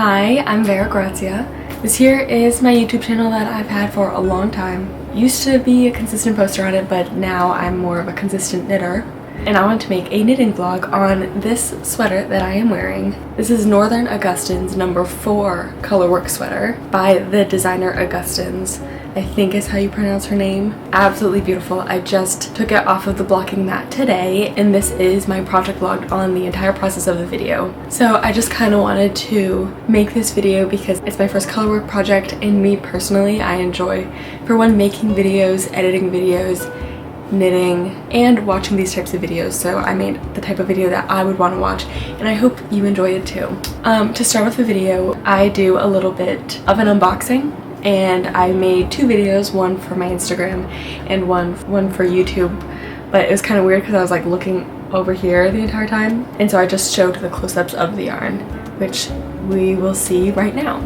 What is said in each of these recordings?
Hi, I'm Vera Grazia. This here is my YouTube channel that I've had for a long time. Used to be a consistent poster on it, but now I'm more of a consistent knitter. And I want to make a knitting vlog on this sweater that I am wearing. This is Northern Augustins number 4 colorwork sweater by the designer Augustins. I think is how you pronounce her name. Absolutely beautiful. I just took it off of the blocking mat today, and this is my project vlog on the entire process of the video. So I just kind of wanted to make this video because it's my first colorwork project, and me personally, I enjoy, for one, making videos, editing videos, knitting, and watching these types of videos. So I made the type of video that I would want to watch, and I hope you enjoy it too. To start with the video, I do a little bit of an unboxing. And I made 2 videos, one for my Instagram and one for YouTube, but it was kind of weird because I was like looking over here the entire time, and so I just showed the close-ups of the yarn, which we will see right now.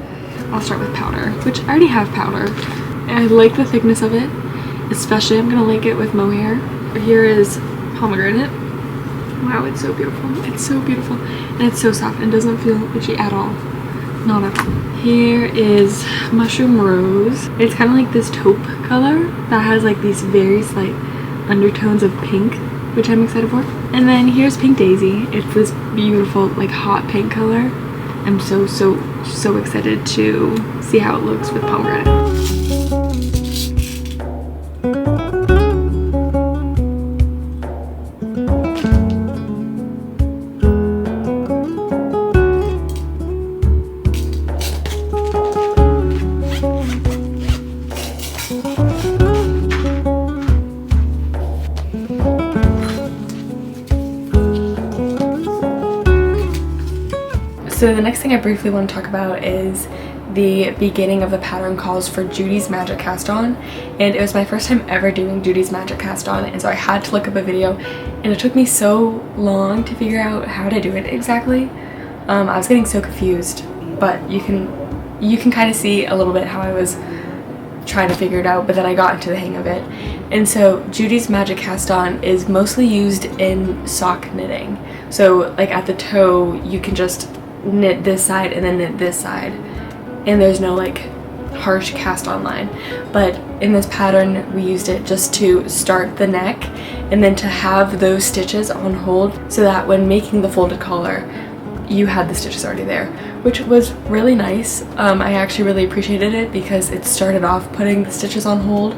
I'll start with powder, which I already have powder, and I like the thickness of it, especially I'm gonna like it with mohair. Here is pomegranate. Wow, it's so beautiful. It's so beautiful, and it's so soft and doesn't feel itchy at all. Not at all. Here is mushroom rose. It's kind of like this taupe color that has like these very slight undertones of pink, which I'm excited for. And then here's pink daisy. It's this beautiful like hot pink color. I'm so excited to see how it looks with pomegranate. So the next thing I briefly want to talk about is the beginning of the pattern calls for Judy's Magic Cast On, and it was my first time ever doing Judy's Magic Cast On, and so I had to look up a video, and it took me so long to figure out how to do it exactly. I was getting so confused, but you can kind of see a little bit how I was trying to figure it out, but then I got into the hang of it. And so Judy's Magic Cast On is mostly used in sock knitting. So like at the toe, you can just knit this side and then knit this side, and there's no like harsh cast on line. But in this pattern we used it just to start the neck and then to have those stitches on hold so that when making the folded collar you had the stitches already there, which was really nice. I actually really appreciated it because it started off putting the stitches on hold,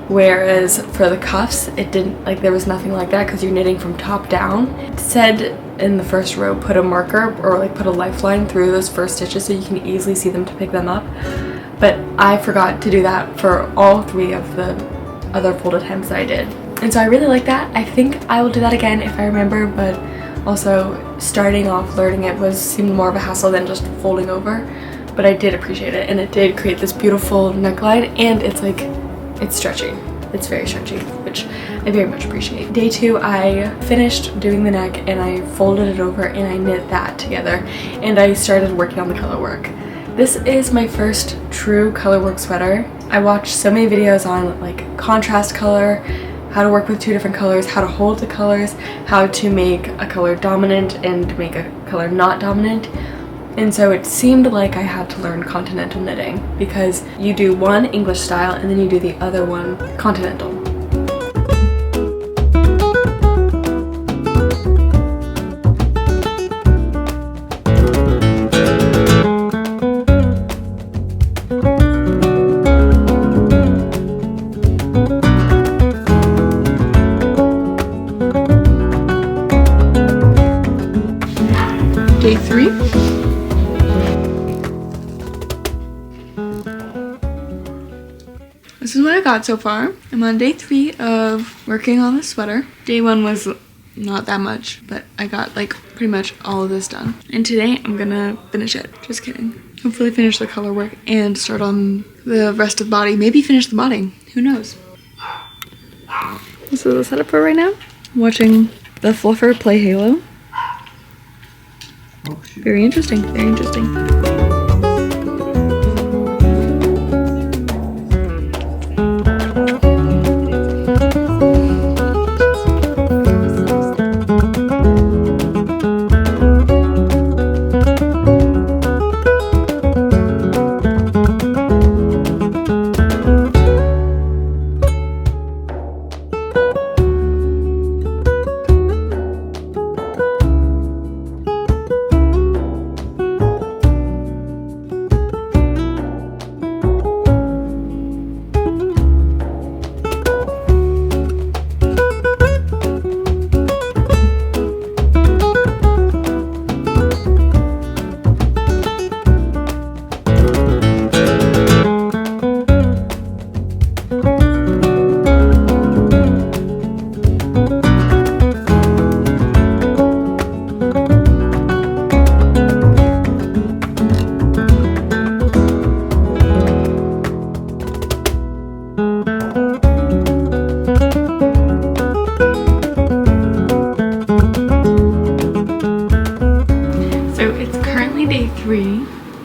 whereas for the cuffs it didn't, like there was nothing like that because you're knitting from top down. It said in the first row put a marker or like put a lifeline through those first stitches so you can easily see them to pick them up, but I forgot to do that for all 3 of the other folded hems that I did, and so I really like that. I think I will do that again if I remember, but also starting off learning it seemed more of a hassle than just folding over, but I did appreciate it, and it did create this beautiful neckline, and it's stretchy. It's very stretchy, which I very much appreciate. Day 2, I finished doing the neck and I folded it over and I knit that together, and I started working on the color work. This is my first true color work sweater. I watched so many videos on like contrast color, how to work with 2 different colors, how to hold the colors, how to make a color dominant and make a color not dominant. And so it seemed like I had to learn continental knitting because you do one English style and then you do the other one continental. Day 3. This is what I got so far. I'm on day 3 of working on the sweater. Day 1 was not that much, but I got like pretty much all of this done. And today I'm gonna finish it. Just kidding. Hopefully finish the color work and start on the rest of the body. Maybe finish the body. Who knows? This is the setup for right now. I'm watching the fluffer play Halo. Very interesting. Very interesting.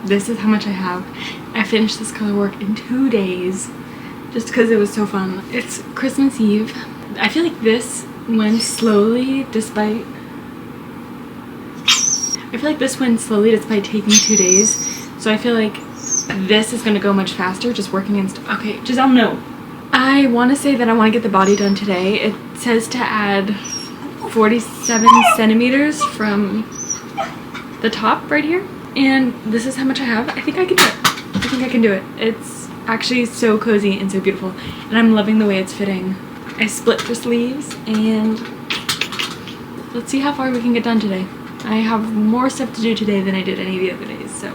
this is how much I have. I finished this color work in 2 days just because it was so fun. It's Christmas Eve. I feel like this went slowly despite taking 2 days. So I feel like this is gonna go much faster just working in okay, Giselle, no. I want to say that I want to get the body done today. It says to add 47 centimeters from the top right here. And this is how much I have. I think I can do it. I think I can do it. It's actually so cozy and so beautiful. And I'm loving the way it's fitting. I split the sleeves and let's see how far we can get done today. I have more stuff to do today than I did any of the other days, so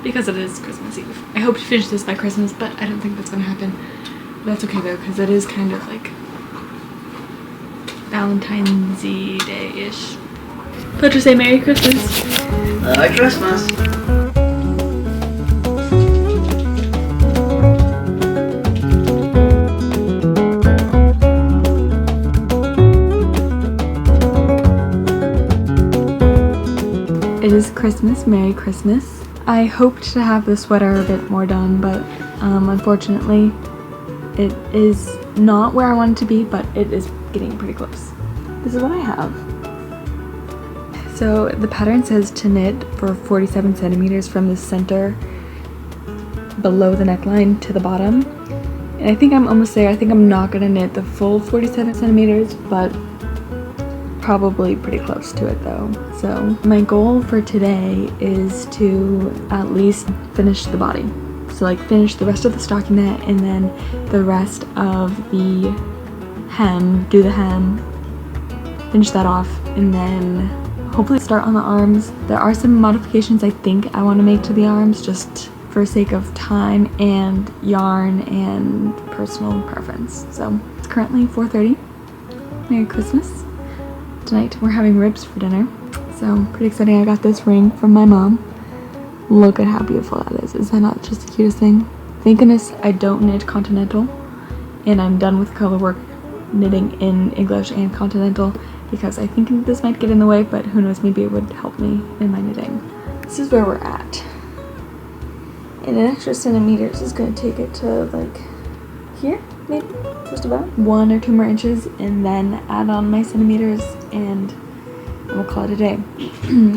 because it is Christmas Eve. I hope to finish this by Christmas, but I don't think that's gonna happen. That's okay though, because it is kind of like Valentine's Day-ish. But to say Merry Christmas. Merry Christmas. It is Christmas. Merry Christmas. I hoped to have the sweater a bit more done, but unfortunately it is not where I want it to be, but it is getting pretty close. This is what I have. So the pattern says to knit for 47 centimeters from the center below the neckline to the bottom. And I think I'm almost there. I think I'm not gonna knit the full 47 centimeters, but probably pretty close to it though. So my goal for today is to at least finish the body. So like finish the rest of the stockinette and then the rest of the hem, do the hem, finish that off, and then hopefully start on the arms. There are some modifications I think I want to make to the arms just for sake of time and yarn and personal preference. So it's currently 4:30. Merry Christmas. Tonight we're having ribs for dinner. So pretty exciting. I got this ring from my mom. Look at how beautiful that is. Is that not just the cutest thing? Thank goodness I don't knit continental and I'm done with color work knitting in English and continental because I think this might get in the way, but who knows, maybe it would help me in my knitting. This is where we're at. And an extra centimeters is going to take it to like here, maybe, just about 1 or 2 more inches, and then add on my centimeters and we'll call it a day.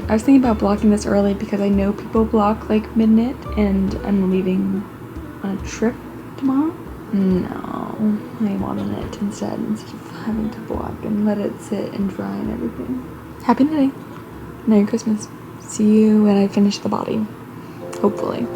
I was thinking about blocking this early because I know people block like mid-knit and I'm leaving on a trip tomorrow. No, I want to knit instead of having to block and let it sit and dry and everything. Happy knitting. Merry Christmas. See you when I finish the body. Hopefully.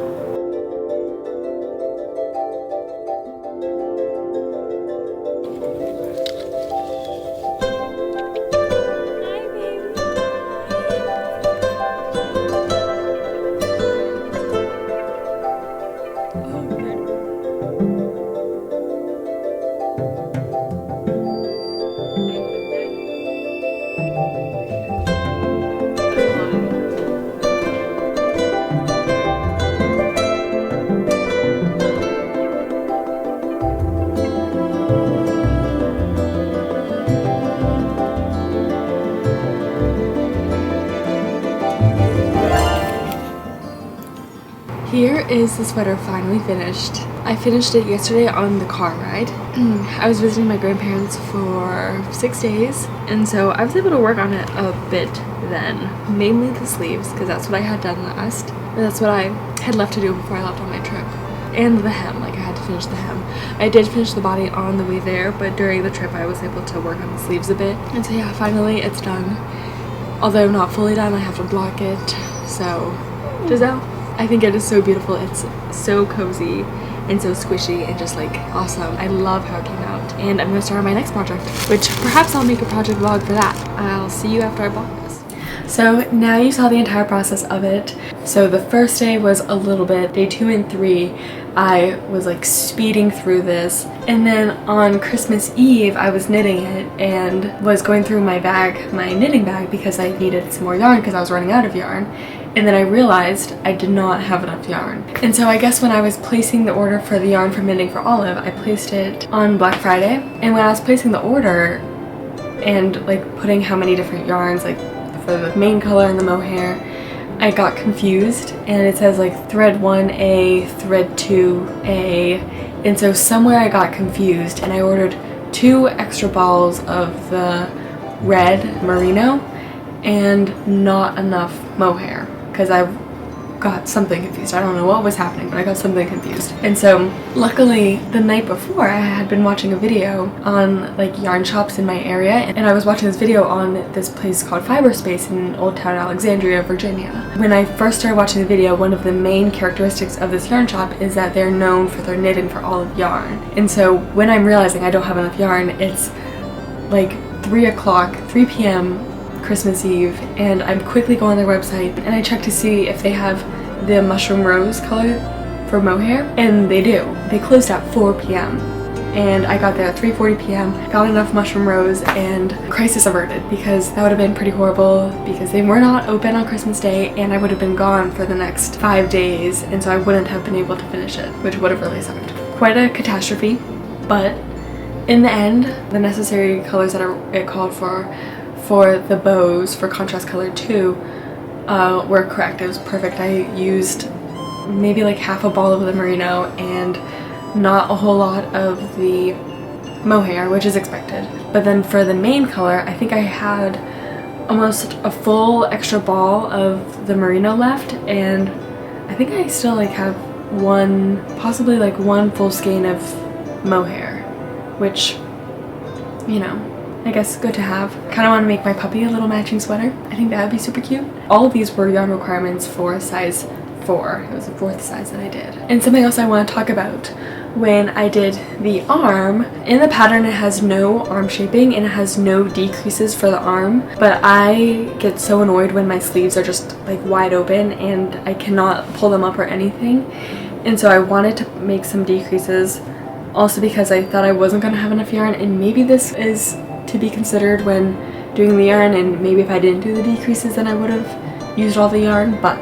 Here is the sweater finally finished. I finished it yesterday on the car ride. I was visiting my grandparents for 6 days, and so I was able to work on it a bit then. Mainly the sleeves, because that's what I had done last. That's what I had left to do before I left on my trip. And the hem, like I had to finish the hem. I did finish the body on the way there, but during the trip I was able to work on the sleeves a bit. And so yeah, finally it's done. Although not fully done, I have to block it. So, Giselle, I think it is so beautiful. It's so cozy and so squishy and just like awesome. I love how it came out. And I'm gonna start on my next project, which perhaps I'll make a project vlog for that. I'll see you after I block this. So now you saw the entire process of it. So the first day was a little bit. Day 2 and 3, I was like speeding through this. And then on Christmas Eve, I was knitting it and was going through my bag, my knitting bag, because I needed some more yarn because I was running out of yarn. And then I realized I did not have enough yarn. And so I guess when I was placing the order for the yarn for Knitting for Olive, I placed it on Black Friday. And when I was placing the order and like putting how many different yarns, like for the main color and the mohair, I got confused and it says like thread 1A, thread 2A, and so somewhere I got confused and I ordered 2 extra balls of the red merino and not enough mohair because I got something confused. I don't know what was happening, but I got something confused. And so luckily the night before I had been watching a video on like yarn shops in my area, and I was watching this video on this place called Fiberspace in Old Town Alexandria, Virginia. When I first started watching the video, one of the main characteristics of this yarn shop is that they're known for their knit and for olive yarn. And so when I'm realizing I don't have enough yarn, it's like 3 p.m. Christmas Eve, and I'm quickly going on their website and I check to see if they have the mushroom rose color for mohair, and they do. They closed at 4 p.m. and I got there at 3:40 p.m. got enough mushroom rose and crisis averted, because that would have been pretty horrible because they were not open on Christmas Day and I would have been gone for the next 5 days, and so I wouldn't have been able to finish it, which would have really sucked. Quite a catastrophe, but in the end the necessary colors that it called for the bows for contrast color 2 were correct. It was perfect. I used maybe like half a ball of the merino and not a whole lot of the mohair, which is expected. But then for the main color, I think I had almost a full extra ball of the merino left, and I think I still like have possibly like one full skein of mohair, which, you know, I guess good to have. Kind of want to make my puppy a little matching sweater. I think that would be super cute. All of these were yarn requirements for size 4. It was the 4th size that I did. And something else I want to talk about, when I did the arm, in the pattern it has no arm shaping and it has no decreases for the arm, but I get so annoyed when my sleeves are just like wide open and I cannot pull them up or anything, and so I wanted to make some decreases, also because I thought I wasn't going to have enough yarn, and maybe this is to be considered when doing the yarn, and maybe if I didn't do the decreases then I would have used all the yarn, but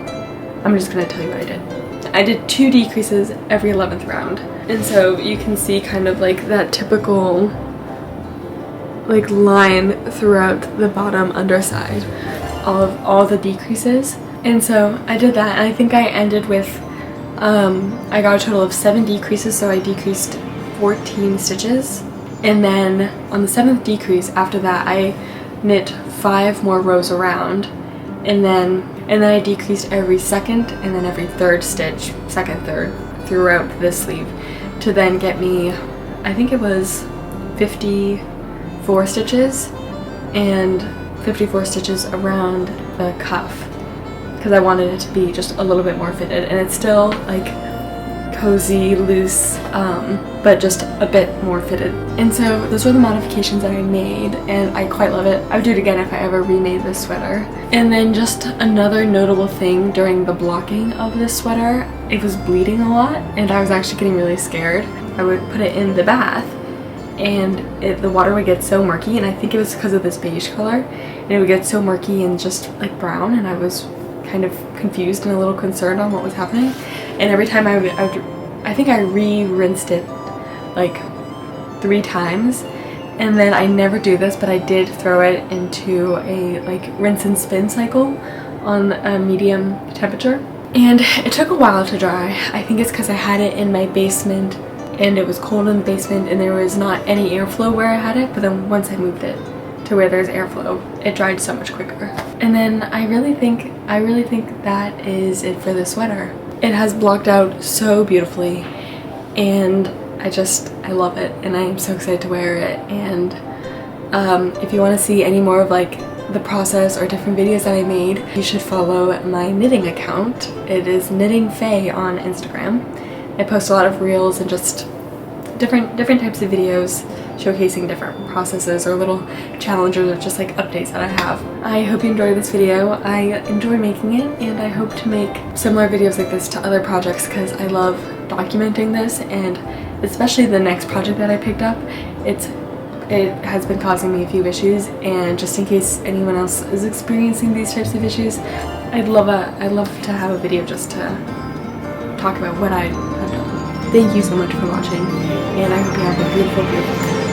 I'm just going to tell you what I did. I did 2 decreases every 11th round, and so you can see kind of like that typical like line throughout the bottom underside of all the decreases. And so I did that, and I think I ended with I got a total of 7 decreases, so I decreased 14 stitches. And then on the 7th decrease, after that I knit 5 more rows around, and then I decreased every 2nd and then every 3rd stitch, 2nd, 3rd, throughout this sleeve, to then get me, I think it was 54 stitches, and 54 stitches around the cuff, because I wanted it to be just a little bit more fitted, and it's still like cozy, loose, but just a bit more fitted. And so those were the modifications that I made, and I quite love it. I would do it again if I ever remade this sweater. And then just another notable thing during the blocking of this sweater, it was bleeding a lot and I was actually getting really scared. I would put it in the bath and the water would get so murky, and I think it was because of this beige color, and it would get so murky and just like brown, and I was kind of confused and a little concerned on what was happening. And every time I think I re-rinsed it like 3 times, and then I never do this, but I did throw it into a like rinse and spin cycle on a medium temperature, and it took a while to dry. I think it's because I had it in my basement and it was cold in the basement and there was not any airflow where I had it, but then once I moved it to where there's airflow, it dried so much quicker. And then I really think that is it for the sweater. It has blocked out so beautifully, and I love it, and I am so excited to wear it. And if you want to see any more of like the process or different videos that I made, you should follow my knitting account. It is Knitting Faye on Instagram. I post a lot of reels and just different types of videos showcasing different processes or little challenges or just like updates that I have. I hope you enjoyed this video. I enjoyed making it, and I hope to make similar videos like this to other projects because I love documenting this, and especially the next project that I picked up, it has been causing me a few issues, and just in case anyone else is experiencing these types of issues, I'd love to have a video just to talk about what I have done. Thank you so much for watching, and I hope you have a beautiful, beautiful day.